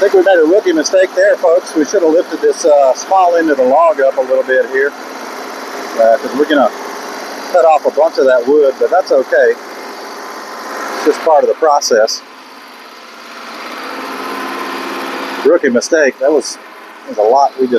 I think we made a rookie mistake there, folks. We should have lifted this small end of the log up a little bit here, because we're going to cut off a bunch of that wood, but that's okay. It's just part of the process. Rookie mistake. That was a lot we just